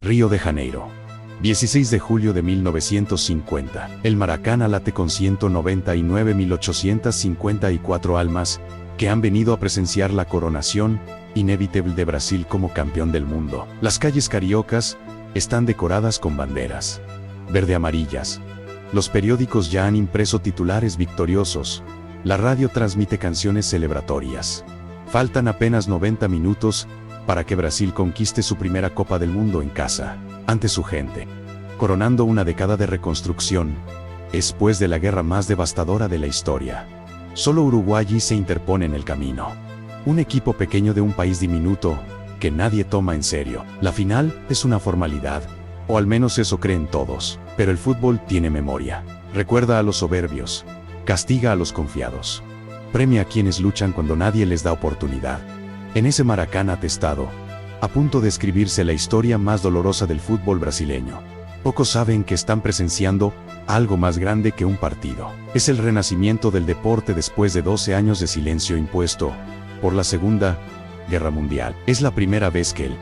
Río de Janeiro. 16 de julio de 1950. El Maracaná late con 199.854 almas que han venido a presenciar la coronación inevitable de Brasil como campeón del mundo. Las calles cariocas están decoradas con banderas verde-amarillas. Los periódicos ya han impreso titulares victoriosos. La radio transmite canciones celebratorias. Faltan apenas 90 minutos para que Brasil conquiste su primera Copa del Mundo en casa, ante su gente, coronando una década de reconstrucción, después de la guerra más devastadora de la historia. Solo Uruguay se interpone en el camino. Un equipo pequeño de un país diminuto, que nadie toma en serio. La final es una formalidad, o al menos eso creen todos, pero el fútbol tiene memoria. Recuerda a los soberbios, castiga a los confiados, premia a quienes luchan cuando nadie les da oportunidad. En ese Maracaná atestado, a punto de escribirse la historia más dolorosa del fútbol brasileño, pocos saben que están presenciando algo más grande que un partido. Es el renacimiento del deporte después de 12 años de silencio impuesto por la Segunda Guerra Mundial. Es la primera vez que el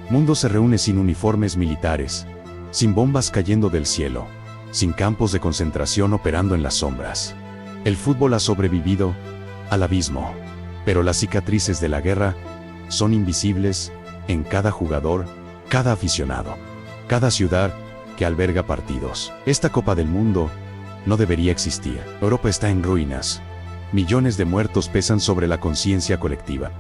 mundo se reúne sin uniformes militares, sin bombas cayendo del cielo, sin campos de concentración operando en las sombras. El fútbol ha sobrevivido al abismo, pero las cicatrices de la guerra son invisibles en cada jugador, cada aficionado, cada ciudad que alberga partidos. Esta Copa del Mundo no debería existir. Europa está en ruinas. Millones de muertos pesan sobre la conciencia colectiva.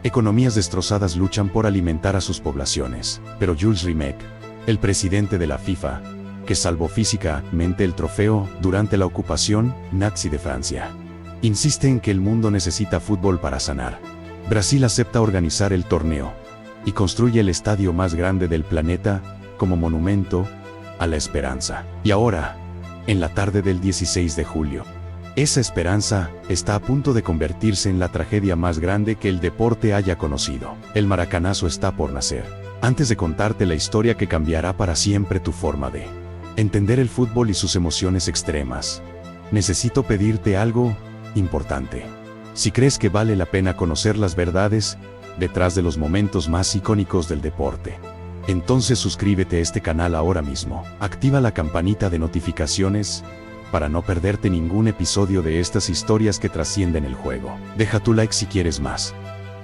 Economías destrozadas luchan por alimentar a sus poblaciones. Pero Jules Rimet, el presidente de la FIFA, que salvó físicamente el trofeo durante la ocupación nazi de Francia, insiste en que el mundo necesita fútbol para sanar. Brasil acepta organizar el torneo y construye el estadio más grande del planeta como monumento a la esperanza. Y ahora, en la tarde del 16 de julio, esa esperanza está a punto de convertirse en la tragedia más grande que el deporte haya conocido. El maracanazo está por nacer. Antes de contarte la historia que cambiará para siempre tu forma de entender el fútbol y sus emociones extremas, necesito pedirte algo importante. Si crees que vale la pena conocer las verdades detrás de los momentos más icónicos del deporte, entonces suscríbete a este canal ahora mismo. Activa la campanita de notificaciones para no perderte ningún episodio de estas historias que trascienden el juego. Deja tu like si quieres más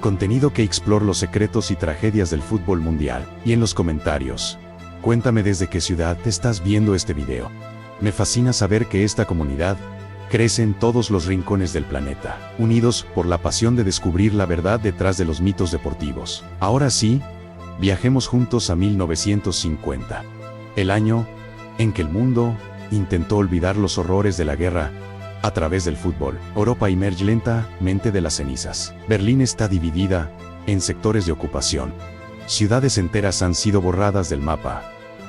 contenido que explore los secretos y tragedias del fútbol mundial. Y en los comentarios, cuéntame desde qué ciudad te estás viendo este video. Me fascina saber que esta comunidad crece en todos los rincones del planeta, unidos por la pasión de descubrir la verdad detrás de los mitos deportivos. Ahora sí, viajemos juntos a 1950, el año en que el mundo intentó olvidar los horrores de la guerra a través del fútbol. Europa emerge lentamente de las cenizas. Berlín está dividida en sectores de ocupación. Ciudades enteras han sido borradas del mapa.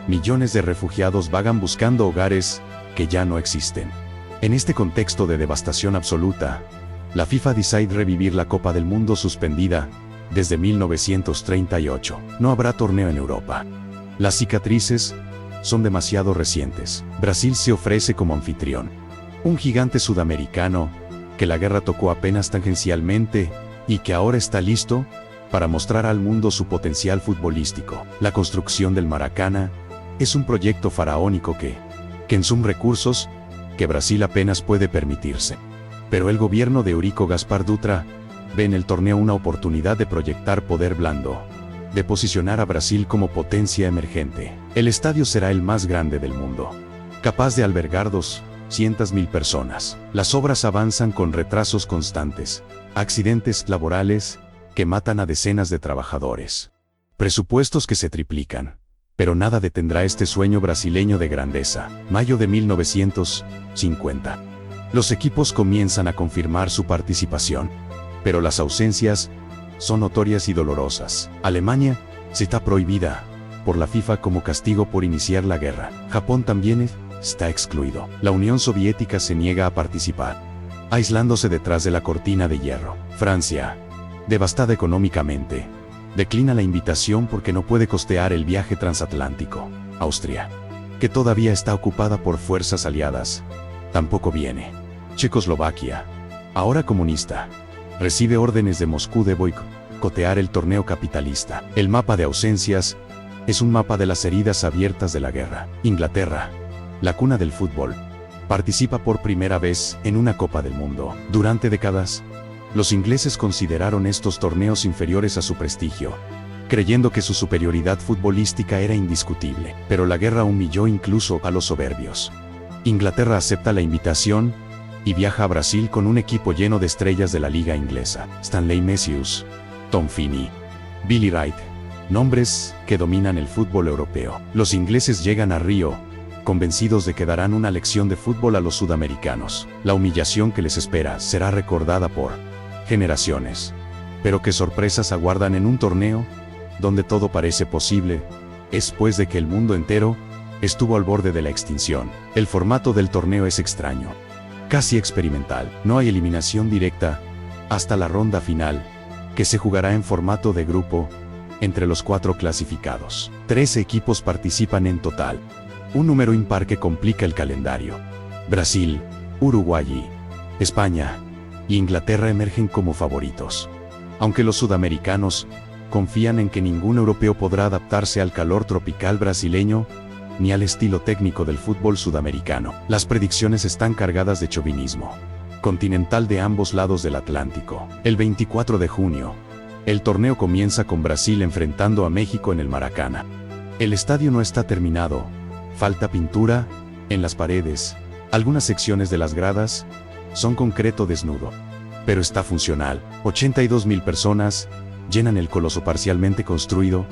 Millones de refugiados vagan buscando hogares que ya no existen. En este contexto de devastación absoluta, la FIFA decide revivir la Copa del Mundo suspendida desde 1938. No habrá torneo en Europa. Las cicatrices son demasiado recientes. Brasil se ofrece como anfitrión. Un gigante sudamericano que la guerra tocó apenas tangencialmente y que ahora está listo para mostrar al mundo su potencial futbolístico. La construcción del Maracaná es un proyecto faraónico que consume recursos que Brasil apenas puede permitirse. Pero el gobierno de Eurico Gaspar Dutra ve en el torneo una oportunidad de proyectar poder blando, de posicionar a Brasil como potencia emergente. El estadio será el más grande del mundo, capaz de albergar 200.000 personas. Las obras avanzan con retrasos constantes, accidentes laborales que matan a decenas de trabajadores, presupuestos que se triplican. Pero nada detendrá este sueño brasileño de grandeza. Mayo de 1950. Los equipos comienzan a confirmar su participación, pero las ausencias son notorias y dolorosas. Alemania está prohibida por la FIFA como castigo por iniciar la guerra. Japón también está excluido. La Unión Soviética se niega a participar, aislándose detrás de la cortina de hierro. Francia, devastada económicamente, declina la invitación porque no puede costear el viaje transatlántico. Austria, que todavía está ocupada por fuerzas aliadas, tampoco viene. Checoslovaquia, ahora comunista, recibe órdenes de Moscú de boicotear el torneo capitalista. El mapa de ausencias es un mapa de las heridas abiertas de la guerra. Inglaterra, la cuna del fútbol, participa por primera vez en una Copa del Mundo. Durante décadas, los ingleses consideraron estos torneos inferiores a su prestigio, creyendo que su superioridad futbolística era indiscutible. Pero la guerra humilló incluso a los soberbios. Inglaterra acepta la invitación y viaja a Brasil con un equipo lleno de estrellas de la liga inglesa. Stanley Matthews, Tom Finney, Billy Wright, nombres que dominan el fútbol europeo. Los ingleses llegan a Río, convencidos de que darán una lección de fútbol a los sudamericanos. La humillación que les espera será recordada por generaciones. Pero qué sorpresas aguardan en un torneo donde todo parece posible, después de que el mundo entero estuvo al borde de la extinción. El formato del torneo es extraño, casi experimental. No hay eliminación directa hasta la ronda final, que se jugará en formato de grupo entre los 4 clasificados. 13 equipos participan en total, un número impar que complica el calendario. Brasil, Uruguay, España y Inglaterra emergen como favoritos, aunque los sudamericanos confían en que ningún europeo podrá adaptarse al calor tropical brasileño ni al estilo técnico del fútbol sudamericano. Las predicciones están cargadas de chauvinismo continental de ambos lados del Atlántico. El 24 de junio, el torneo comienza con Brasil enfrentando a México en el Maracaná. El estadio no está terminado, falta pintura en las paredes, algunas secciones de las gradas son concreto desnudo, pero está funcional. 82.000 personas llenan el coloso parcialmente construido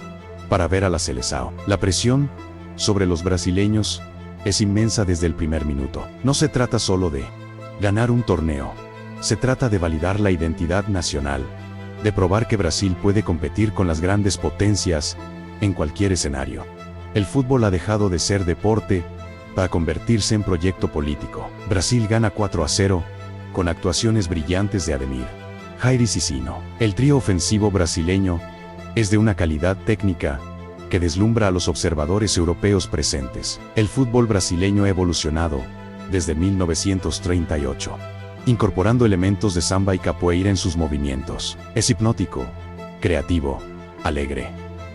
para ver a la Seleção. La presión sobre los brasileños es inmensa desde el primer minuto. No se trata solo de ganar un torneo, se trata de validar la identidad nacional, de probar que Brasil puede competir con las grandes potencias en cualquier escenario. El fútbol ha dejado de ser deporte para convertirse en proyecto político. Brasil gana 4-0 con actuaciones brillantes de Ademir, Jair y Sissino. El trío ofensivo brasileño es de una calidad técnica que deslumbra a los observadores europeos presentes. El fútbol brasileño ha evolucionado desde 1938, incorporando elementos de samba y capoeira en sus movimientos. Es hipnótico, creativo, alegre.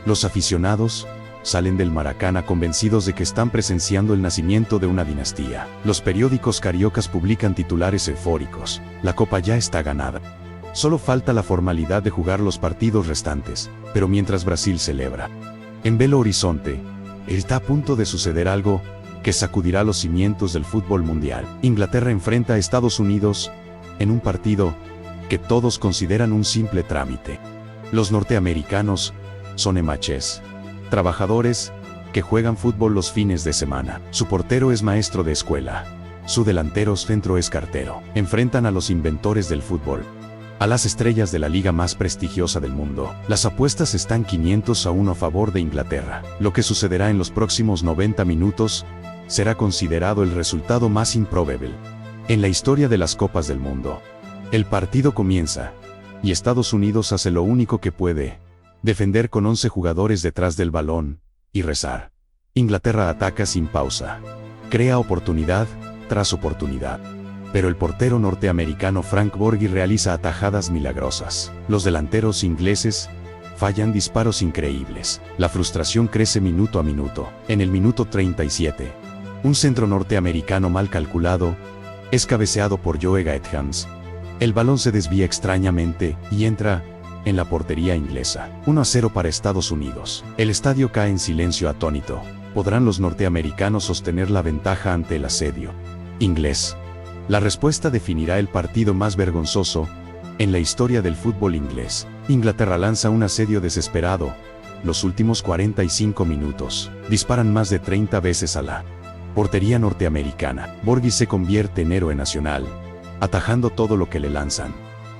Los aficionados salen del Maracaná convencidos de que están presenciando el nacimiento de una dinastía. Los periódicos cariocas publican titulares eufóricos: la copa ya está ganada. Solo falta la formalidad de jugar los partidos restantes, pero mientras Brasil celebra, en Belo Horizonte, está a punto de suceder algo que sacudirá los cimientos del fútbol mundial. Inglaterra enfrenta a Estados Unidos en un partido que todos consideran un simple trámite. Los norteamericanos son emaches, trabajadores que juegan fútbol los fines de semana. Su portero es maestro de escuela, su delantero centro es cartero. Enfrentan a los inventores del fútbol, a las estrellas de la liga más prestigiosa del mundo. Las apuestas están 500-1 a favor de Inglaterra. Lo que sucederá en los próximos 90 minutos será considerado el resultado más improbable en la historia de las Copas del Mundo. El partido comienza, y Estados Unidos hace lo único que puede: defender con 11 jugadores detrás del balón y rezar. Inglaterra ataca sin pausa, crea oportunidad tras oportunidad, pero el portero norteamericano Frank Borghi realiza atajadas milagrosas. Los delanteros ingleses fallan disparos increíbles. La frustración crece minuto a minuto. En el minuto 37, un centro norteamericano mal calculado es cabeceado por Joe Gaethans. El balón se desvía extrañamente y entra en la portería inglesa. 1-0 para Estados Unidos. El estadio cae en silencio atónito. ¿Podrán los norteamericanos sostener la ventaja ante el asedio inglés? La respuesta definirá el partido más vergonzoso en la historia del fútbol inglés. Inglaterra lanza un asedio desesperado. Los últimos 45 minutos disparan más de 30 veces a la portería norteamericana. Borghi se convierte en héroe nacional, atajando todo lo que le lanzan.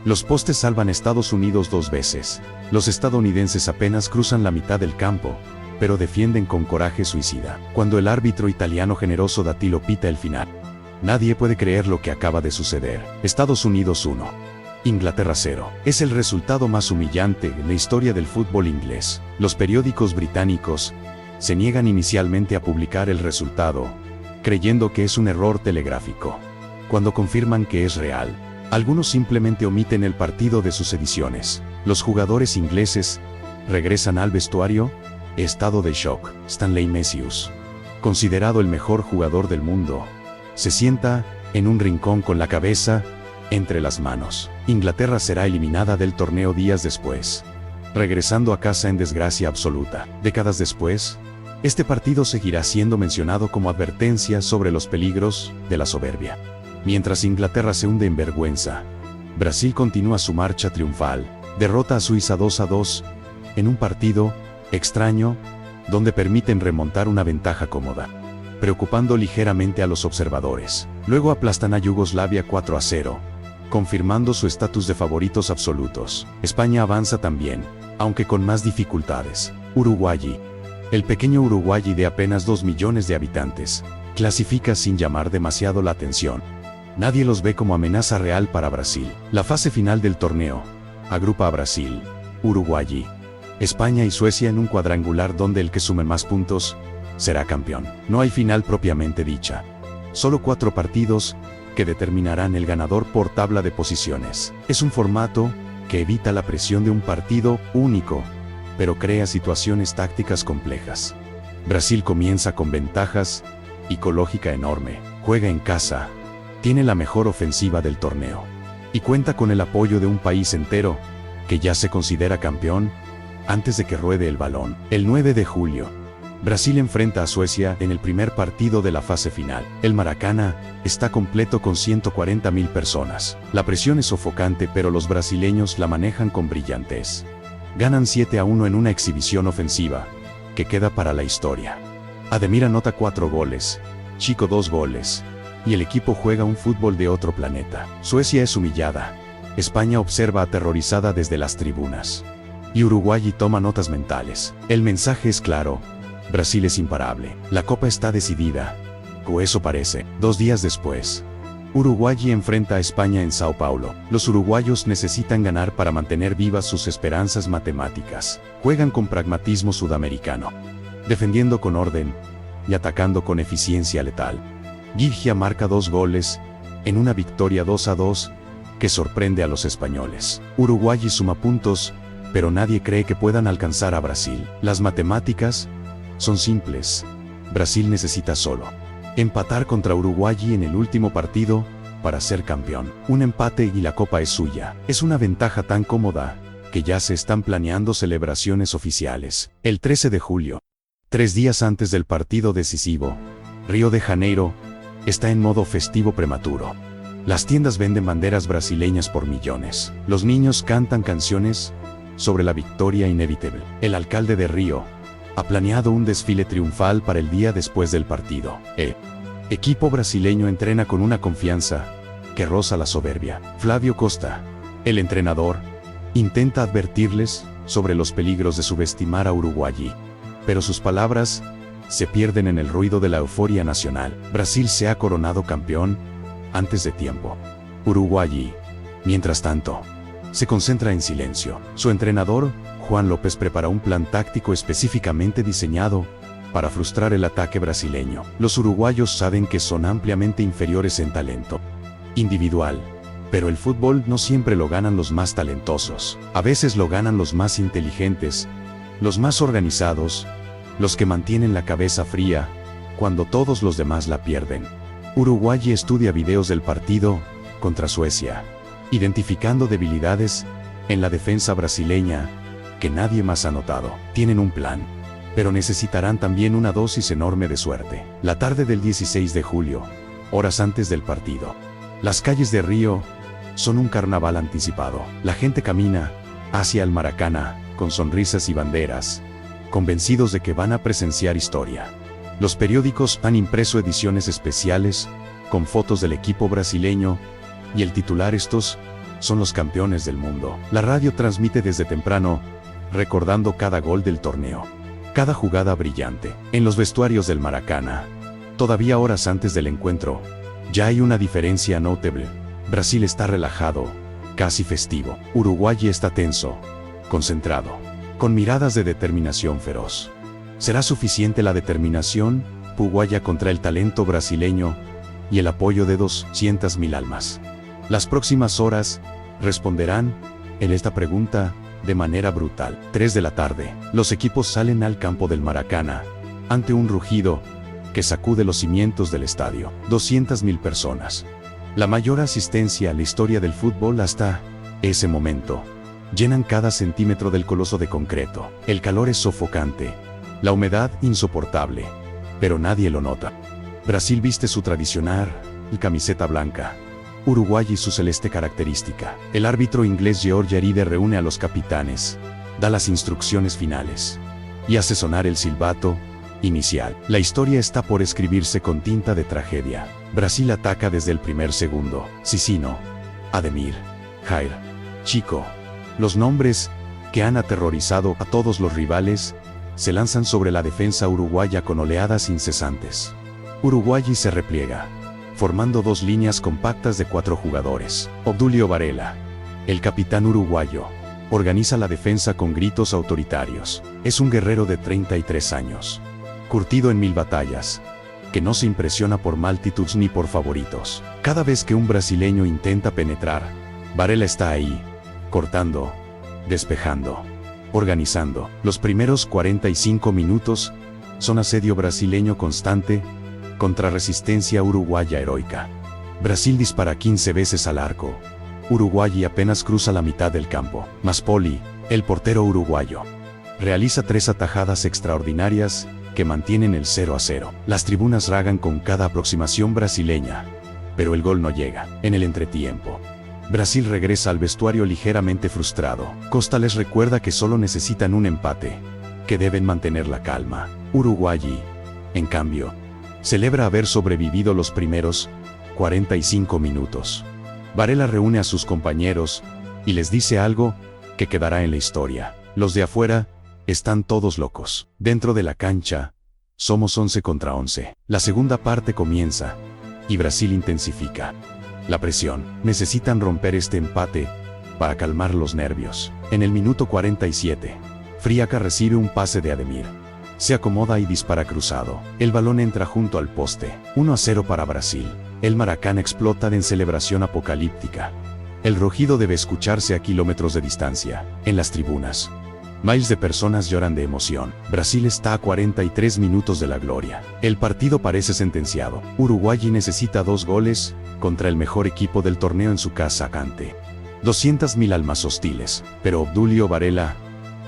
Los postes salvan a Estados Unidos 2 veces. Los estadounidenses apenas cruzan la mitad del campo, pero defienden con coraje suicida. Cuando el árbitro italiano generoso Dattilo pita el final, nadie puede creer lo que acaba de suceder. Estados Unidos 1, Inglaterra 0. Es el resultado más humillante en la historia del fútbol inglés. Los periódicos británicos se niegan inicialmente a publicar el resultado, creyendo que es un error telegráfico. Cuando confirman que es real, algunos simplemente omiten el partido de sus ediciones. Los jugadores ingleses regresan al vestuario Estado de shock. Stanley Messius, considerado el mejor jugador del mundo, se sienta en un rincón con la cabeza entre las manos. Inglaterra será eliminada del torneo días después, regresando a casa en desgracia absoluta. Décadas después, este partido seguirá siendo mencionado como advertencia sobre los peligros de la soberbia. Mientras Inglaterra se hunde en vergüenza, Brasil continúa su marcha triunfal, derrota a Suiza 2-2, en un partido extraño, donde permiten remontar una ventaja cómoda, preocupando ligeramente a los observadores. Luego aplastan a Yugoslavia 4-0, confirmando su estatus de favoritos absolutos. España avanza también, aunque con más dificultades. Uruguay, el pequeño Uruguay de apenas 2 millones de habitantes, clasifica sin llamar demasiado la atención. Nadie los ve como amenaza real para Brasil. La fase final del torneo agrupa a Brasil, Uruguay, España y Suecia en un cuadrangular donde el que sume más puntos será campeón. No hay final propiamente dicha. Solo 4 partidos que determinarán el ganador por tabla de posiciones. Es un formato que evita la presión de un partido único, pero crea situaciones tácticas complejas. Brasil comienza con ventajas psicológica enorme, juega en casa, tiene la mejor ofensiva del torneo y cuenta con el apoyo de un país entero que ya se considera campeón antes de que ruede el balón. El 9 de julio, Brasil enfrenta a Suecia en el primer partido de la fase final. El Maracaná está completo con 140.000 personas. La presión es sofocante, pero los brasileños la manejan con brillantez. Ganan 7-1 en una exhibición ofensiva que queda para la historia. Ademir anota 4 goles, Chico 2 goles, y el equipo juega un fútbol de otro planeta. Suecia es humillada, España observa aterrorizada desde las tribunas, y Uruguay toma notas mentales. El mensaje es claro: Brasil es imparable. La copa está decidida, o eso parece. 2 días después, Uruguay enfrenta a España en Sao Paulo. Los uruguayos necesitan ganar para mantener vivas sus esperanzas matemáticas. Juegan con pragmatismo sudamericano, defendiendo con orden y atacando con eficiencia letal. Gigia marca 2 goles en una victoria 2-2 que sorprende a los españoles. Uruguay suma puntos, pero nadie cree que puedan alcanzar a Brasil. Las matemáticas son simples. Brasil necesita solo empatar contra Uruguay en el último partido para ser campeón. Un empate y la copa es suya. Es una ventaja tan cómoda que ya se están planeando celebraciones oficiales. El 13 de julio, 3 días antes del partido decisivo, Río de Janeiro está en modo festivo prematuro. Las tiendas venden banderas brasileñas por millones. Los niños cantan canciones sobre la victoria inevitable. El alcalde de Río ha planeado un desfile triunfal para el día después del partido. El equipo brasileño entrena con una confianza que roza la soberbia. Flavio Costa, el entrenador, intenta advertirles sobre los peligros de subestimar a Uruguay, pero sus palabras se pierden en el ruido de la euforia nacional. Brasil se ha coronado campeón antes de tiempo. Uruguay, mientras tanto, se concentra en silencio. Su entrenador, Juan López, prepara un plan táctico específicamente diseñado para frustrar el ataque brasileño. Los uruguayos saben que son ampliamente inferiores en talento individual, pero el fútbol no siempre lo ganan los más talentosos. A veces lo ganan los más inteligentes, los más organizados, los que mantienen la cabeza fría cuando todos los demás la pierden. Uruguay estudia videos del partido contra Suecia, identificando debilidades en la defensa brasileña que nadie más ha notado. Tienen un plan, pero necesitarán también una dosis enorme de suerte. La tarde del 16 de julio, horas antes del partido, las calles de Río son un carnaval anticipado. La gente camina hacia el Maracaná con sonrisas y banderas, convencidos de que van a presenciar historia. Los periódicos han impreso ediciones especiales con fotos del equipo brasileño y el titular: estos son los campeones del mundo. La radio transmite desde temprano, recordando cada gol del torneo, cada jugada brillante. En los vestuarios del Maracaná, todavía horas antes del encuentro, ya hay una diferencia notable. Brasil está relajado, casi festivo. Uruguay está tenso, concentrado, con miradas de determinación feroz. ¿Será suficiente la determinación uruguaya contra el talento brasileño y el apoyo de 200.000 almas? Las próximas horas responderán en esta pregunta de manera brutal. 3 de la tarde. Los equipos salen al campo del Maracaná, ante un rugido que sacude los cimientos del estadio. 200.000 personas. La mayor asistencia a la historia del fútbol hasta ese momento. Llenan cada centímetro del coloso de concreto. El calor es sofocante. La humedad insoportable. Pero nadie lo nota. Brasil viste su tradicional camiseta blanca. Uruguay y su celeste característica. El árbitro inglés George Aride reúne a los capitanes, da las instrucciones finales y hace sonar el silbato inicial. La historia está por escribirse con tinta de tragedia. Brasil ataca desde el primer segundo. Cicino, Ademir, Jair, Chico. Los nombres que han aterrorizado a todos los rivales se lanzan sobre la defensa uruguaya con oleadas incesantes. Uruguay se repliega, formando dos líneas compactas de 4 jugadores. Obdulio Varela, el capitán uruguayo, organiza la defensa con gritos autoritarios. Es un guerrero de 33 años, curtido en 1000 batallas, que no se impresiona por multitudes ni por favoritos. Cada vez que un brasileño intenta penetrar, Varela está ahí, cortando, despejando, organizando. Los primeros 45 minutos son asedio brasileño constante, contra resistencia uruguaya heroica. Brasil dispara 15 veces al arco. Uruguay apenas cruza la mitad del campo. Maspoli, el portero uruguayo, realiza 3 atajadas extraordinarias que mantienen el 0-0. Las tribunas ragan con cada aproximación brasileña, pero el gol no llega. En el entretiempo, Brasil regresa al vestuario ligeramente frustrado. Costa les recuerda que solo necesitan un empate, que deben mantener la calma. Uruguay, en cambio, celebra haber sobrevivido los primeros 45 minutos. Varela reúne a sus compañeros y les dice algo que quedará en la historia. Los de afuera están todos locos. Dentro de la cancha, somos 11 contra 11. La segunda parte comienza y Brasil intensifica la presión. Necesitan romper este empate para calmar los nervios. En el minuto 47, Friaca recibe un pase de Ademir. Se acomoda y dispara cruzado. El balón entra junto al poste. 1-0 para Brasil. El Maracaná explota en celebración apocalíptica. El rugido debe escucharse a kilómetros de distancia. En las tribunas, miles de personas lloran de emoción. Brasil está a 43 minutos de la gloria. El partido parece sentenciado. Uruguay necesita 2 goles contra el mejor equipo del torneo en su casa ante 200.000 almas hostiles. Pero Obdulio Varela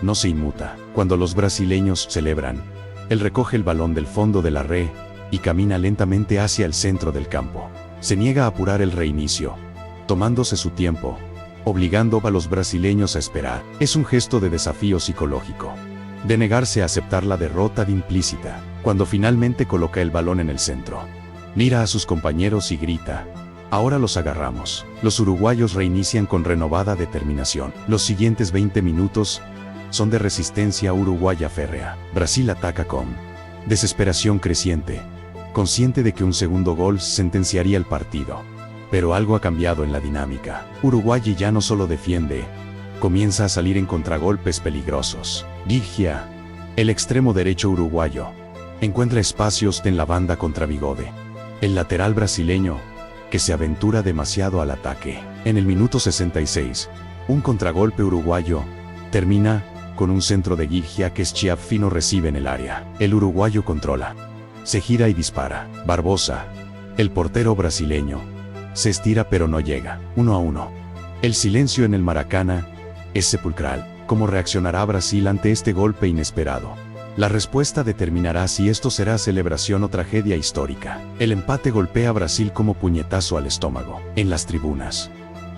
no se inmuta. Cuando los brasileños celebran, él recoge el balón del fondo de la red y camina lentamente hacia el centro del campo. Se niega a apurar el reinicio, tomándose su tiempo, obligando a los brasileños a esperar. Es un gesto de desafío psicológico, de negarse a aceptar la derrota de implícita. Cuando finalmente coloca el balón en el centro, mira a sus compañeros y grita: ahora los agarramos. Los uruguayos reinician con renovada determinación. Los siguientes 20 minutos son de resistencia uruguaya férrea. Brasil ataca con desesperación creciente, consciente de que un segundo gol sentenciaría el partido. Pero algo ha cambiado en la dinámica. Uruguay ya no solo defiende, comienza a salir en contragolpes peligrosos. Gigia, el extremo derecho uruguayo, encuentra espacios en la banda contra Bigode, el lateral brasileño, que se aventura demasiado al ataque. En el minuto 66, un contragolpe uruguayo termina con un centro de Gigia que Schiaffino recibe en el área. El uruguayo controla, se gira y dispara. Barbosa, el portero brasileño, se estira pero no llega. 1-1. El silencio en el Maracaná es sepulcral. ¿Cómo reaccionará Brasil ante este golpe inesperado? La respuesta determinará si esto será celebración o tragedia histórica. El empate golpea a Brasil como puñetazo al estómago. En las tribunas,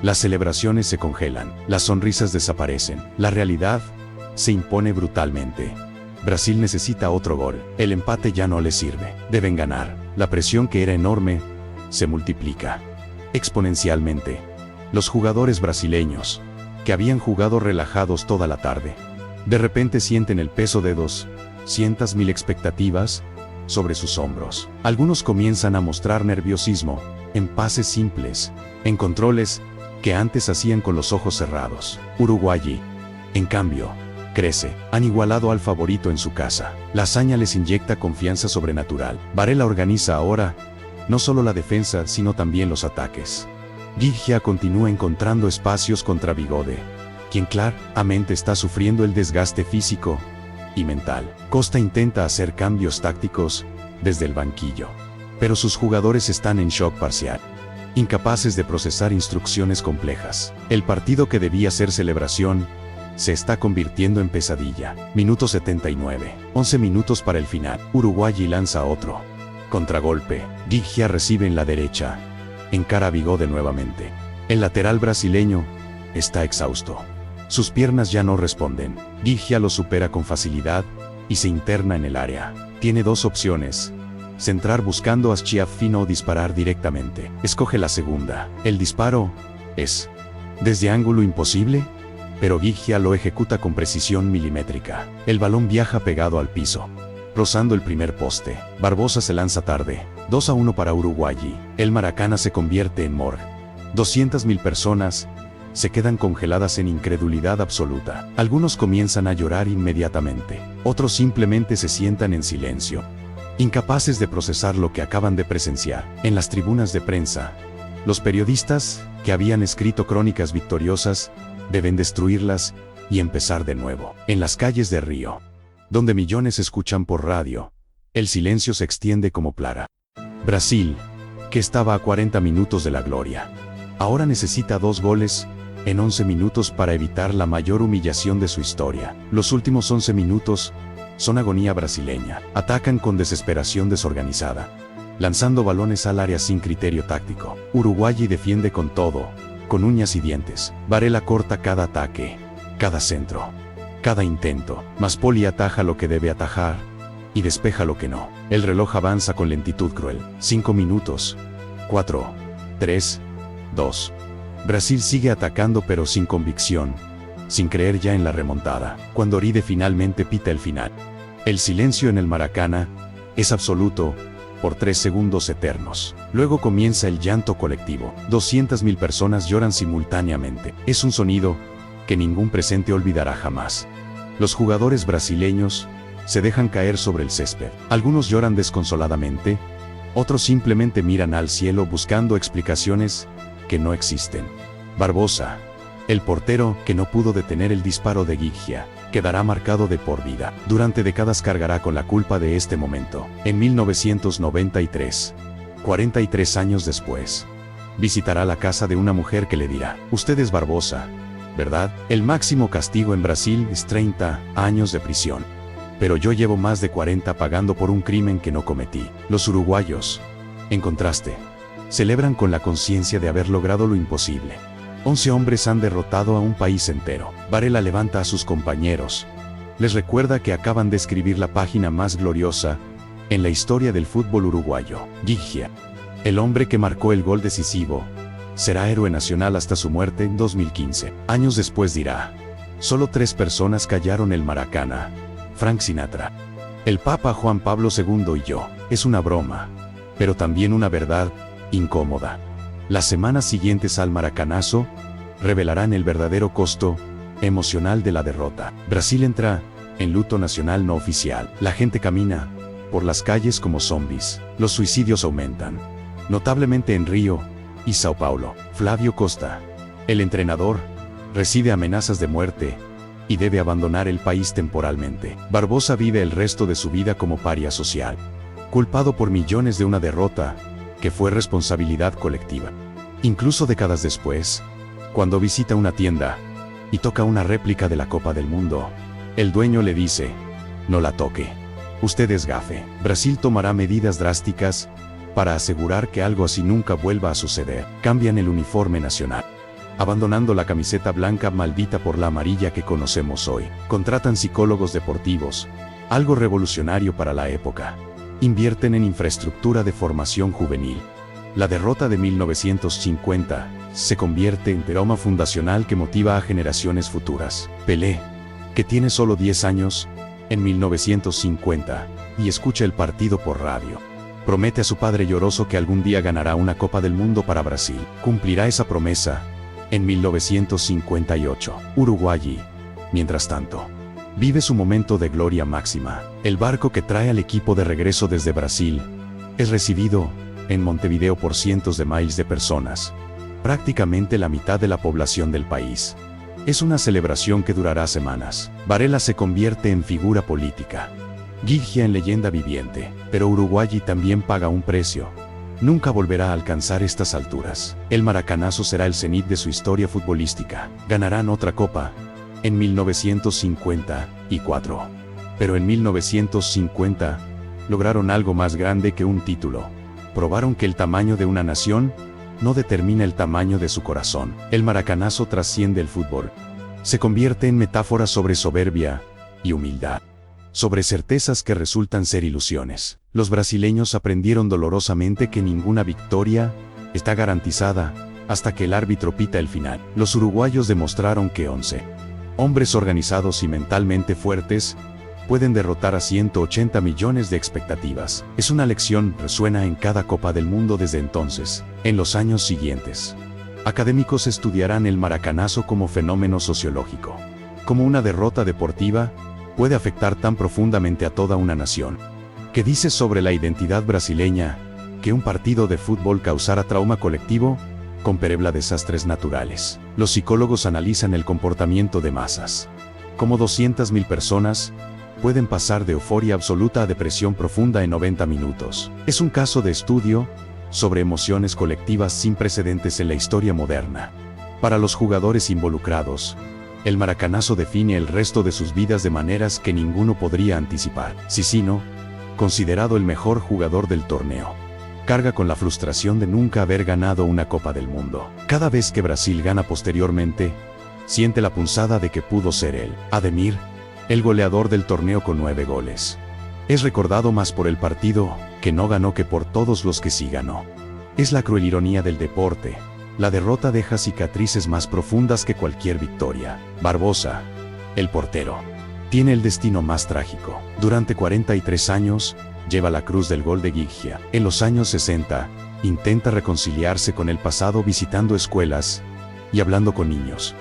las celebraciones se congelan, las sonrisas desaparecen, la realidad se impone brutalmente. Brasil necesita otro gol. El empate ya no le sirve. Deben ganar. La presión, que era enorme, se multiplica exponencialmente. Los jugadores brasileños, que habían jugado relajados toda la tarde, de repente sienten el peso de 200.000 expectativas sobre sus hombros. Algunos comienzan a mostrar nerviosismo, en pases simples, en controles que antes hacían con los ojos cerrados. Uruguay, en cambio, crece. Han igualado al favorito en su casa. La hazaña les inyecta confianza sobrenatural. Varela organiza ahora no solo la defensa, sino también los ataques. Gigia continúa encontrando espacios contra Bigode, quien claramente está sufriendo el desgaste físico y mental. Costa intenta hacer cambios tácticos desde el banquillo, pero sus jugadores están en shock parcial, incapaces de procesar instrucciones complejas. El partido que debía ser celebración se está convirtiendo en pesadilla. Minuto 79. 11 minutos para el final. Uruguay lanza otro contragolpe. Giggia recibe en la derecha. Encara a Bigode nuevamente. El lateral brasileño está exhausto. Sus piernas ya no responden. Giggia lo supera con facilidad y se interna en el área. Tiene dos opciones: centrar buscando a Schiaffino o disparar directamente. Escoge la segunda. El disparo es desde ángulo imposible, pero Giggia lo ejecuta con precisión milimétrica. El balón viaja pegado al piso, rozando el primer poste. Barbosa se lanza tarde. 2-1 para Uruguay. El Maracaná se convierte en morgue. 200.000 personas se quedan congeladas en incredulidad absoluta. Algunos comienzan a llorar inmediatamente. Otros simplemente se sientan en silencio, incapaces de procesar lo que acaban de presenciar. En las tribunas de prensa, los periodistas, que habían escrito crónicas victoriosas, deben destruirlas y empezar de nuevo. En las calles de Río, donde millones escuchan por radio, el silencio se extiende como plaga. Brasil, que estaba a 40 minutos de la gloria, ahora necesita 2 goles en 11 minutos para evitar la mayor humillación de su historia. Los últimos 11 minutos son agonía brasileña. Atacan con desesperación desorganizada, lanzando balones al área sin criterio táctico. Uruguay defiende con todo, con uñas y dientes. Varela corta cada ataque, cada centro, cada intento. Maspoli ataja lo que debe atajar y despeja lo que no. El reloj avanza con lentitud cruel. 5 minutos. 4, 3, 2. Brasil sigue atacando pero sin convicción, sin creer ya en la remontada. Cuando Oride finalmente pita el final, el silencio en el Maracaná es absoluto por 3 segundos eternos. Luego comienza el llanto colectivo. 200.000 personas lloran simultáneamente. Es un sonido que ningún presente olvidará jamás. Los jugadores brasileños se dejan caer sobre el césped. Algunos lloran desconsoladamente, otros simplemente miran al cielo buscando explicaciones que no existen. Barbosa, el portero que no pudo detener el disparo de Giggia, quedará marcado de por vida. Durante décadas cargará con la culpa de este momento. En 1993, 43 años después, visitará la casa de una mujer que le dirá: usted es Barbosa, ¿verdad? El máximo castigo en Brasil es 30 años de prisión. Pero yo llevo más de 40 pagando por un crimen que no cometí. Los uruguayos, en contraste, celebran con la conciencia de haber logrado lo imposible. 11 hombres han derrotado a un país entero. Varela levanta a sus compañeros. Les recuerda que acaban de escribir la página más gloriosa en la historia del fútbol uruguayo. Giggia, el hombre que marcó el gol decisivo, será héroe nacional hasta su muerte en 2015. Años después dirá: solo 3 personas callaron el Maracaná. Frank Sinatra, el Papa Juan Pablo II y yo. Es una broma, pero también una verdad incómoda. Las semanas siguientes al maracanazo revelarán el verdadero costo emocional de la derrota. Brasil entra en luto nacional no oficial. La gente camina por las calles como zombies. Los suicidios aumentan, notablemente en Río y Sao Paulo. Flavio Costa, el entrenador, recibe amenazas de muerte y debe abandonar el país temporalmente. Barbosa vive el resto de su vida como paria social, culpado por millones de una derrota que fue responsabilidad colectiva. Incluso décadas después, cuando visita una tienda y toca una réplica de la Copa del Mundo, el dueño le dice: no la toque, usted es gafe. Brasil tomará medidas drásticas para asegurar que algo así nunca vuelva a suceder. Cambian el uniforme nacional, abandonando la camiseta blanca maldita por la amarilla que conocemos hoy. Contratan psicólogos deportivos, algo revolucionario para la época. Invierten en infraestructura de formación juvenil. La derrota de 1950 se convierte en trauma fundacional que motiva a generaciones futuras. Pelé, que tiene solo 10 años, en 1950, y escucha el partido por radio, promete a su padre lloroso que algún día ganará una Copa del Mundo para Brasil. Cumplirá esa promesa en 1958. Uruguay, mientras tanto, vive su momento de gloria máxima. El barco que trae al equipo de regreso desde Brasil es recibido en Montevideo por cientos de miles de personas, prácticamente la mitad de la población del país. Es una celebración que durará semanas. Varela se convierte en figura política. Giggia en leyenda viviente, pero Uruguay también paga un precio. Nunca volverá a alcanzar estas alturas. El Maracanazo será el cenit de su historia futbolística. Ganarán otra copa en 1954. Pero en 1950 lograron algo más grande que un título. Probaron que el tamaño de una nación no determina el tamaño de su corazón. El Maracanazo trasciende el fútbol. Se convierte en metáfora sobre soberbia y humildad. Sobre certezas que resultan ser ilusiones. Los brasileños aprendieron dolorosamente que ninguna victoria está garantizada hasta que el árbitro pita el final. Los uruguayos demostraron que 11 hombres organizados y mentalmente fuertes pueden derrotar a 180 millones de expectativas. Es una lección que resuena en cada Copa del Mundo desde entonces. En los años siguientes, académicos estudiarán el Maracanazo como fenómeno sociológico. Como una derrota deportiva puede afectar tan profundamente a toda una nación. ¿Qué dice sobre la identidad brasileña que un partido de fútbol causara trauma colectivo? Comparable a desastres naturales. Los psicólogos analizan el comportamiento de masas. Como 200.000 personas pueden pasar de euforia absoluta a depresión profunda en 90 minutos. Es un caso de estudio sobre emociones colectivas sin precedentes en la historia moderna. Para los jugadores involucrados, el Maracanazo define el resto de sus vidas de maneras que ninguno podría anticipar. Cicino, considerado el mejor jugador del torneo, carga con la frustración de nunca haber ganado una Copa del Mundo. Cada vez que Brasil gana posteriormente, siente la punzada de que pudo ser él. Ademir, el goleador del torneo con 9 goles. Es recordado más por el partido que no ganó que por todos los que sí ganó. Es la cruel ironía del deporte. La derrota deja cicatrices más profundas que cualquier victoria. Barbosa, el portero, tiene el destino más trágico. Durante 43 años, lleva la cruz del gol de Giggia. En los años 60, intenta reconciliarse con el pasado visitando escuelas y hablando con niños.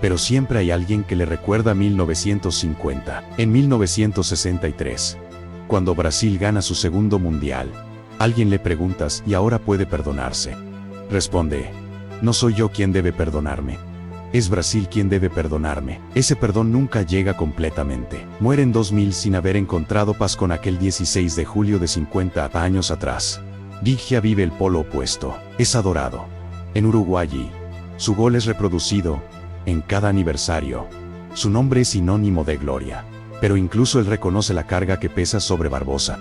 Pero siempre hay alguien que le recuerda 1950. En 1963, cuando Brasil gana su segundo mundial, alguien le pregunta ¿y ahora puede perdonarse? Responde: no soy yo quien debe perdonarme. Es Brasil quien debe perdonarme. Ese perdón nunca llega completamente. Muere en 2000 sin haber encontrado paz con aquel 16 de julio de 50 años atrás. Giggia vive el polo opuesto. Es adorado. En Uruguay, su gol es reproducido en cada aniversario. Su nombre es sinónimo de gloria. Pero incluso él reconoce la carga que pesa sobre Barbosa.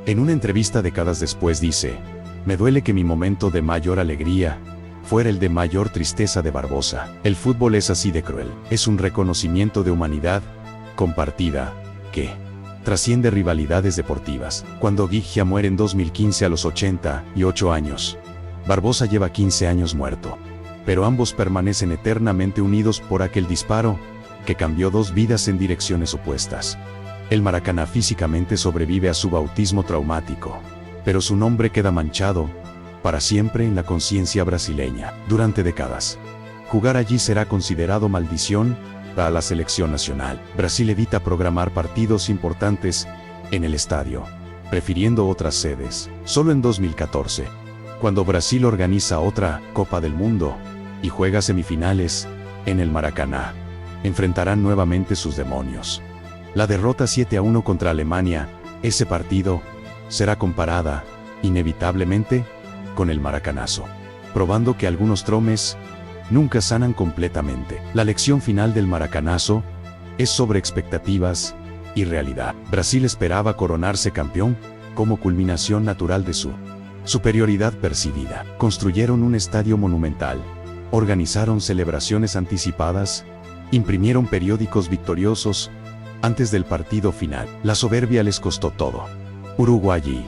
En una entrevista décadas después dice: me duele que mi momento de mayor alegría fuera el de mayor tristeza de Barbosa. El fútbol es así de cruel. Es un reconocimiento de humanidad compartida que trasciende rivalidades deportivas. Cuando Giggia muere en 2015 a los 88 años, Barbosa lleva 15 años muerto. Pero ambos permanecen eternamente unidos por aquel disparo que cambió dos vidas en direcciones opuestas. El Maracaná físicamente sobrevive a su bautismo traumático, pero su nombre queda manchado para siempre en la conciencia brasileña. Durante décadas, jugar allí será considerado maldición para la selección nacional. Brasil evita programar partidos importantes en el estadio, prefiriendo otras sedes. Solo en 2014, cuando Brasil organiza otra Copa del Mundo y juega semifinales en el Maracaná, enfrentarán nuevamente sus demonios. La derrota 7-1 contra Alemania, ese partido, será comparada, inevitablemente, con el Maracanazo, probando que algunos traumas nunca sanan completamente. La lección final del Maracanazo es sobre expectativas y realidad. Brasil esperaba coronarse campeón como culminación natural de su superioridad percibida. Construyeron un estadio monumental, organizaron celebraciones anticipadas, imprimieron periódicos victoriosos antes del partido final. La soberbia les costó todo. Uruguay,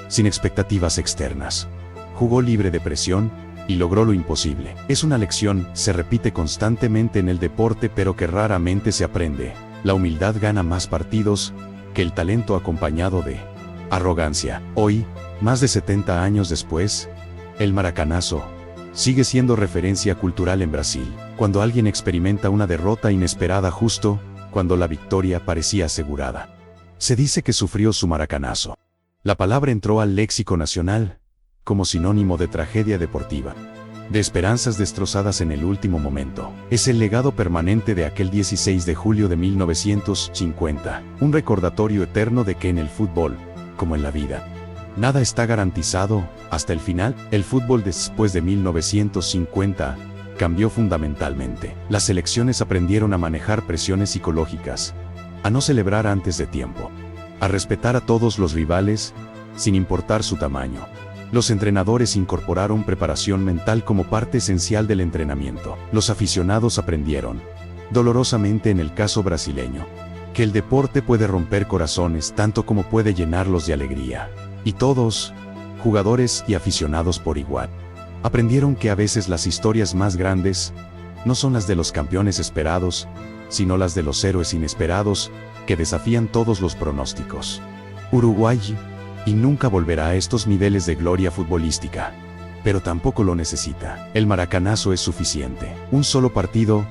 sin expectativas externas, jugó libre de presión y logró lo imposible. Es una lección, se repite constantemente en el deporte pero que raramente se aprende. La humildad gana más partidos que el talento acompañado de arrogancia. Hoy, más de 70 años después, el Maracanazo sigue siendo referencia cultural en Brasil. Cuando alguien experimenta una derrota inesperada justo cuando la victoria parecía asegurada, se dice que sufrió su Maracanazo. La palabra entró al léxico nacional como sinónimo de tragedia deportiva. de esperanzas destrozadas en el último momento. Es el legado permanente de aquel 16 de julio de 1950, un recordatorio eterno de que en el fútbol, como en la vida, nada está garantizado. Hasta el final. El fútbol después de 1950 cambió fundamentalmente. Las selecciones aprendieron a manejar presiones psicológicas, a no celebrar antes de tiempo, a respetar a todos los rivales, sin importar su tamaño. Los entrenadores incorporaron preparación mental como parte esencial del entrenamiento. Los aficionados aprendieron, dolorosamente en el caso brasileño, que el deporte puede romper corazones tanto como puede llenarlos de alegría. Y todos, jugadores y aficionados por igual, aprendieron que a veces las historias más grandes no son las de los campeones esperados, sino las de los héroes inesperados que desafían todos los pronósticos. Uruguay y nunca volverá a estos niveles de gloria futbolística, pero tampoco lo necesita. El maracanazo es suficiente. Un solo partido,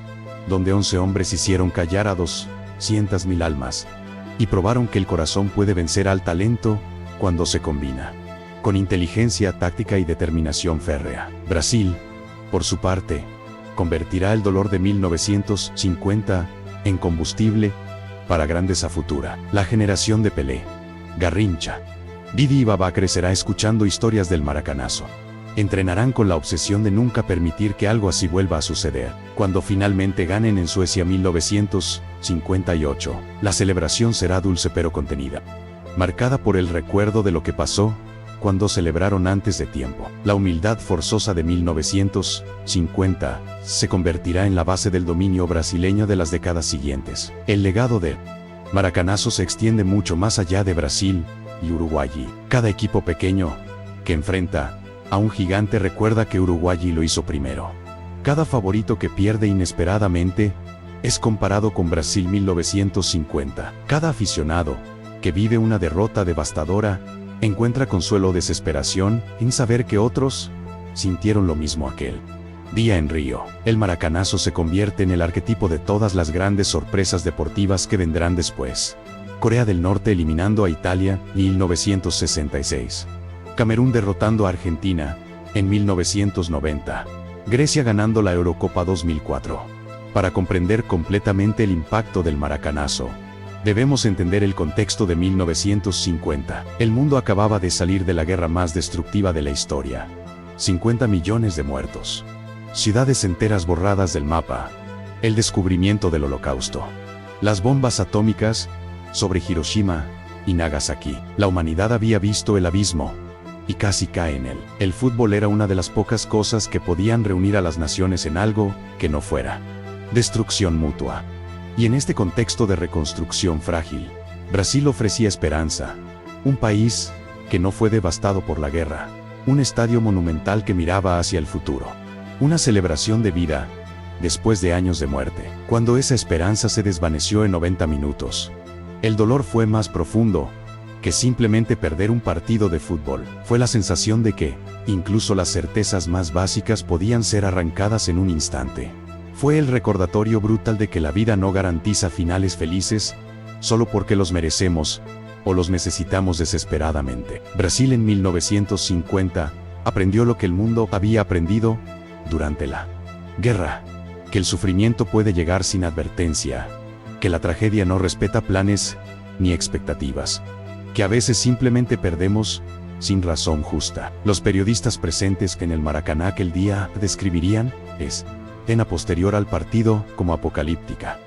donde 11 hombres hicieron callar a 200.000 almas, y probaron que el corazón puede vencer al talento cuando se combina con inteligencia táctica y determinación férrea. Brasil, por su parte, convertirá el dolor de 1950 en combustible para grandes a futura. La generación de Pelé, Garrincha, Didi y Babá crecerá escuchando historias del maracanazo. Entrenarán con la obsesión de nunca permitir que algo así vuelva a suceder. Cuando finalmente ganen en Suecia 1958, la celebración será dulce pero contenida, marcada por el recuerdo de lo que pasó cuando celebraron antes de tiempo. La humildad forzosa de 1950 se convertirá en la base del dominio brasileño de las décadas siguientes. El legado del maracanazo se extiende mucho más allá de Brasil y Uruguay. Cada equipo pequeño que enfrenta a un gigante recuerda que Uruguay lo hizo primero. Cada favorito que pierde inesperadamente es comparado con Brasil 1950. Cada aficionado que vive una derrota devastadora encuentra consuelo o desesperación en saber que otros sintieron lo mismo aquel día en Río. El maracanazo se convierte en el arquetipo de todas las grandes sorpresas deportivas que vendrán después. Corea del Norte eliminando a Italia en 1966. Camerún derrotando a Argentina en 1990. Grecia ganando la Eurocopa 2004. Para comprender completamente el impacto del maracanazo, debemos entender el contexto de 1950. El mundo acababa de salir de la guerra más destructiva de la historia. 50 millones de muertos. Ciudades enteras borradas del mapa. El descubrimiento del Holocausto. Las bombas atómicas sobre Hiroshima y Nagasaki. La humanidad había visto el abismo y casi cae en él. El fútbol era una de las pocas cosas que podían reunir a las naciones en algo que no fuera destrucción mutua. Y en este contexto de reconstrucción frágil, Brasil ofrecía esperanza. Un país que no fue devastado por la guerra. Un estadio monumental que miraba hacia el futuro. Una celebración de vida después de años de muerte. Cuando esa esperanza se desvaneció en 90 minutos, el dolor fue más profundo que simplemente perder un partido de fútbol. Fue la sensación de que, incluso las certezas más básicas podían ser arrancadas en un instante. Fue el recordatorio brutal de que la vida no garantiza finales felices, solo porque los merecemos, o los necesitamos desesperadamente. Brasil en 1950 aprendió lo que el mundo había aprendido durante la guerra: que el sufrimiento puede llegar sin advertencia, que la tragedia no respeta planes ni expectativas, que a veces simplemente perdemos sin razón justa. Los periodistas presentes que en el Maracaná aquel día describirían escena posterior al partido como apocalíptica.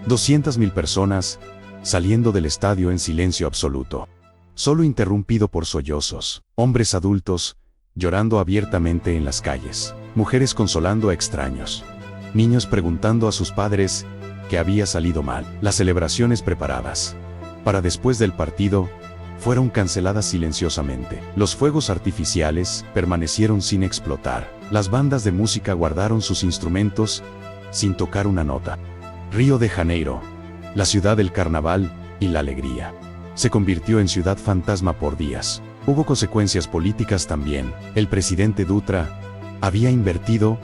200.000 personas saliendo del estadio en silencio absoluto, solo interrumpido por sollozos. Hombres adultos llorando abiertamente en las calles. Mujeres consolando a extraños. Niños preguntando a sus padres qué había salido mal. Las celebraciones preparadas para después del partido fueron canceladas silenciosamente. Los fuegos artificiales permanecieron sin explotar. Las bandas de música guardaron sus instrumentos sin tocar una nota. Río de Janeiro, la ciudad del carnaval y la alegría, se convirtió en ciudad fantasma por días. Hubo consecuencias políticas también. El presidente Dutra había invertido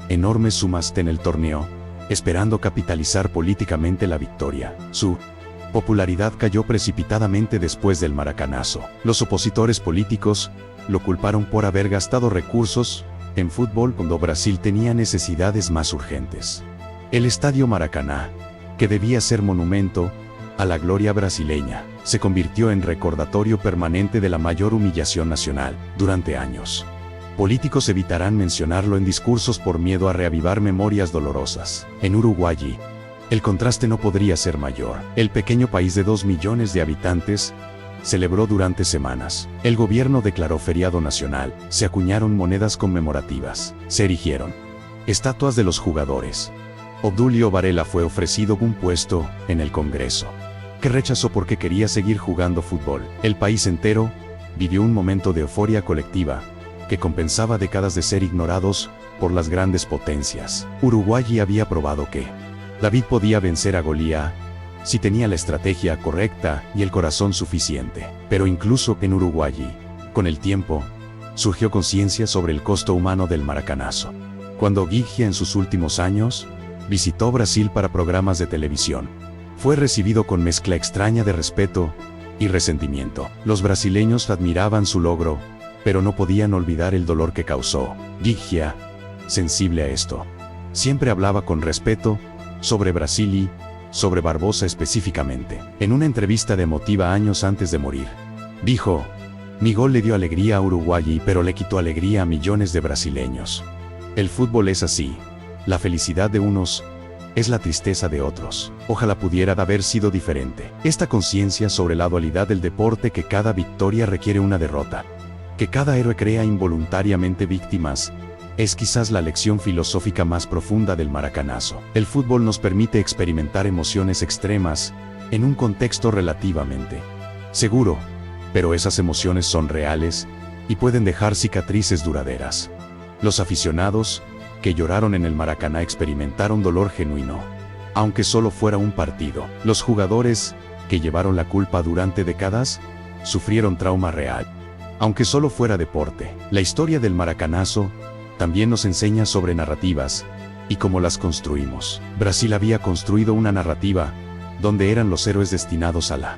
enormes sumas en el torneo, esperando capitalizar políticamente la victoria. Su popularidad cayó precipitadamente después del maracanazo. Los opositores políticos lo culparon por haber gastado recursos en fútbol cuando Brasil tenía necesidades más urgentes. El Estadio Maracaná, que debía ser monumento a la gloria brasileña, se convirtió en recordatorio permanente de la mayor humillación nacional durante años. Políticos evitarán mencionarlo en discursos por miedo a reavivar memorias dolorosas. En Uruguay, el contraste no podría ser mayor. El pequeño país de 2 millones de habitantes celebró durante semanas. El gobierno declaró feriado nacional, se acuñaron monedas conmemorativas, se erigieron estatuas de los jugadores. Obdulio Varela fue ofrecido un puesto en el Congreso, que rechazó porque quería seguir jugando fútbol. El país entero vivió un momento de euforia colectiva que compensaba décadas de ser ignorados por las grandes potencias. Uruguay había probado que David podía vencer a Goliat si tenía la estrategia correcta y el corazón suficiente. Pero incluso en Uruguay, con el tiempo, surgió conciencia sobre el costo humano del maracanazo. Cuando Giggia en sus últimos años visitó Brasil para programas de televisión, fue recibido con mezcla extraña de respeto y resentimiento. Los brasileños admiraban su logro, pero no podían olvidar el dolor que causó. Giggia, sensible a esto, siempre hablaba con respeto sobre Brasil y sobre Barbosa específicamente. En una entrevista de emotiva años antes de morir, dijo: "Mi gol le dio alegría a Uruguay, pero le quitó alegría a millones de brasileños. El fútbol es así. La felicidad de unos es la tristeza de otros. Ojalá pudiera haber sido diferente". Esta conciencia sobre la dualidad del deporte, que cada victoria requiere una derrota, que cada héroe crea involuntariamente víctimas, es quizás la lección filosófica más profunda del maracanazo. El fútbol nos permite experimentar emociones extremas en un contexto relativamente seguro, pero esas emociones son reales y pueden dejar cicatrices duraderas. Los aficionados que lloraron en el Maracaná experimentaron dolor genuino, aunque solo fuera un partido. Los jugadores que llevaron la culpa durante décadas sufrieron trauma real, aunque solo fuera deporte. La historia del maracanazo también nos enseña sobre narrativas y cómo las construimos. Brasil había construido una narrativa donde eran los héroes destinados a la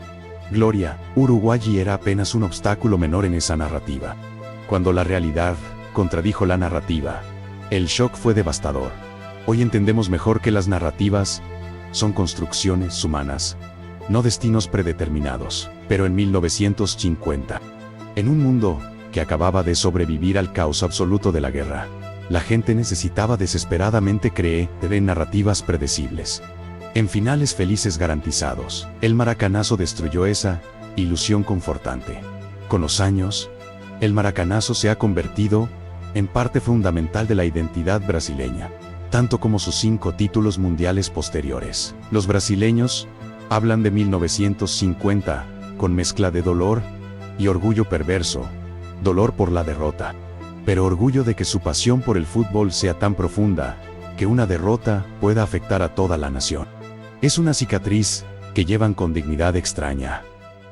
gloria. Uruguay era apenas un obstáculo menor en esa narrativa. Cuando la realidad contradijo la narrativa, el shock fue devastador. Hoy entendemos mejor que las narrativas son construcciones humanas, no destinos predeterminados. Pero en 1950, en un mundo que acababa de sobrevivir al caos absoluto de la guerra, la gente necesitaba desesperadamente creer en narrativas predecibles, en finales felices garantizados. El maracanazo destruyó esa ilusión confortante. Con los años, el maracanazo se ha convertido en parte fundamental de la identidad brasileña, tanto como sus 5 títulos mundiales posteriores. Los brasileños hablan de 1950 con mezcla de dolor y orgullo perverso. Dolor por la derrota, pero orgullo de que su pasión por el fútbol sea tan profunda que una derrota pueda afectar a toda la nación. Es una cicatriz que llevan con dignidad extraña,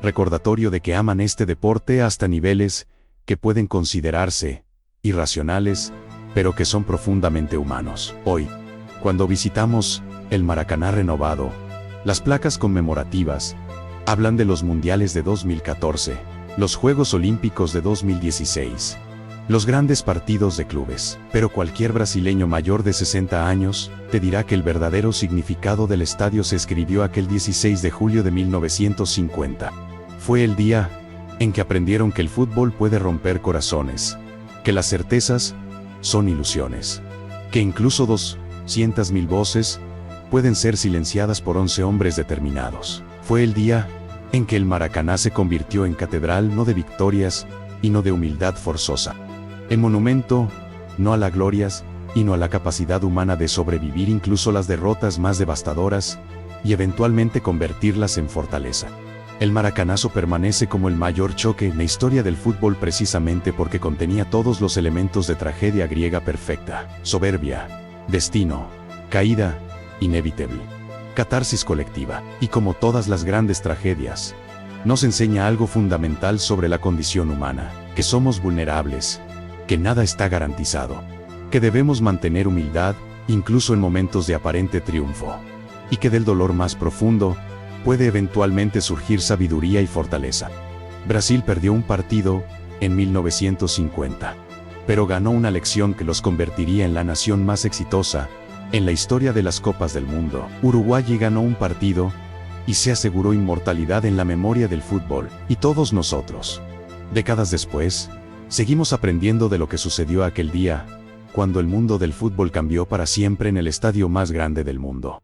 recordatorio de que aman este deporte hasta niveles que pueden considerarse irracionales, pero que son profundamente humanos. Hoy, cuando visitamos el Maracaná renovado, las placas conmemorativas hablan de los mundiales de 2014, los Juegos Olímpicos de 2016, los grandes partidos de clubes. Pero cualquier brasileño mayor de 60 años te dirá que el verdadero significado del estadio se escribió aquel 16 de julio de 1950. Fue el día en que aprendieron que el fútbol puede romper corazones, que las certezas son ilusiones, que incluso 200.000 voces pueden ser silenciadas por 11 hombres determinados. Fue el día en que el Maracaná se convirtió en catedral no de victorias y no de humildad forzosa, en monumento no a las glorias y no a la capacidad humana de sobrevivir incluso las derrotas más devastadoras y eventualmente convertirlas en fortaleza. El maracanazo permanece como el mayor choque en la historia del fútbol precisamente porque contenía todos los elementos de tragedia griega perfecta: soberbia, destino, caída inevitable, catarsis colectiva. Y como todas las grandes tragedias, nos enseña algo fundamental sobre la condición humana: que somos vulnerables, que nada está garantizado, que debemos mantener humildad incluso en momentos de aparente triunfo, y que del dolor más profundo puede eventualmente surgir sabiduría y fortaleza. Brasil perdió un partido en 1950, pero ganó una lección que los convertiría en la nación más exitosa en la historia de las Copas del Mundo. Uruguay ganó un partido y se aseguró inmortalidad en la memoria del fútbol, y todos nosotros, décadas después, seguimos aprendiendo de lo que sucedió aquel día, cuando el mundo del fútbol cambió para siempre en el estadio más grande del mundo.